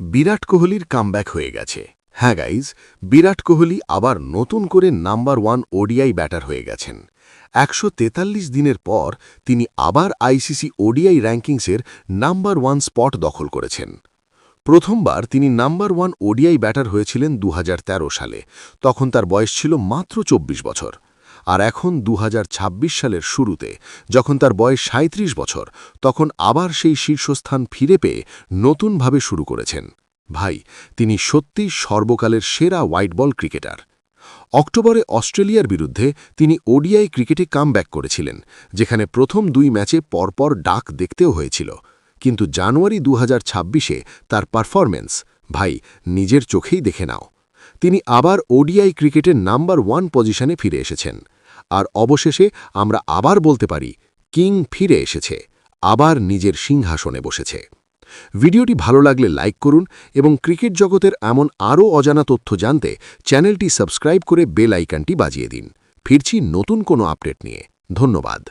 বিরাট কোহলির কামব্যাক হয়ে গেছে। হ্যাঁ গাইজ, বিরাট কোহলি আবার নতুন করে নাম্বার 1 ওডিআই ব্যাটার হয়ে গেছেন। ১৪৩ দিনের পর তিনি আবার আইসিসি ওডিআই র্যাঙ্কিংসের নাম্বার 1 স্পট দখল করেছেন। প্রথমবার তিনি নাম্বার 1 ওডিআই ব্যাটার হয়েছিলেন ২০১৩ সালে, তখন তার বয়স ছিল মাত্র ২৪ বছর। আর এখন ২০২৬ সালের শুরুতে, যখন তার বয়স ৩৭ বছর, তখন আবার সেই শীর্ষস্থান ফিরে পেয়ে নতুনভাবে শুরু করেছেন। ভাই, তিনি সত্যিই সর্বকালের সেরা হোয়াইট বল ক্রিকেটার। অক্টোবরে অস্ট্রেলিয়ার বিরুদ্ধে তিনি ওডিআই ক্রিকেটে কামব্যাক করেছিলেন, যেখানে প্রথম ২ ম্যাচে পরপর ডাক দেখতেও হয়েছিল। কিন্তু জানুয়ারি ২০২৬-এ তার পারফরম্যান্স, ভাই, নিজের চোখেই দেখে নাও। তিনি আবার ওডিআই ক্রিকেটের নাম্বার 1 পজিশনে ফিরে এসেছেন। আর অবশেষে আমরা আবার বলতে পারি, কিং ফিরে এসেছে, আবার নিজের সিংহাসনে বসেছে। ভিডিওটি ভালো লাগলে লাইক করুন এবং ক্রিকেট জগতের এমন আরও অজানা তথ্য জানতে চ্যানেলটি সাবস্ক্রাইব করে বেল আইকনটি বাজিয়ে দিন। ফিরছি নতুন কোনো আপডেট নিয়ে। ধন্যবাদ।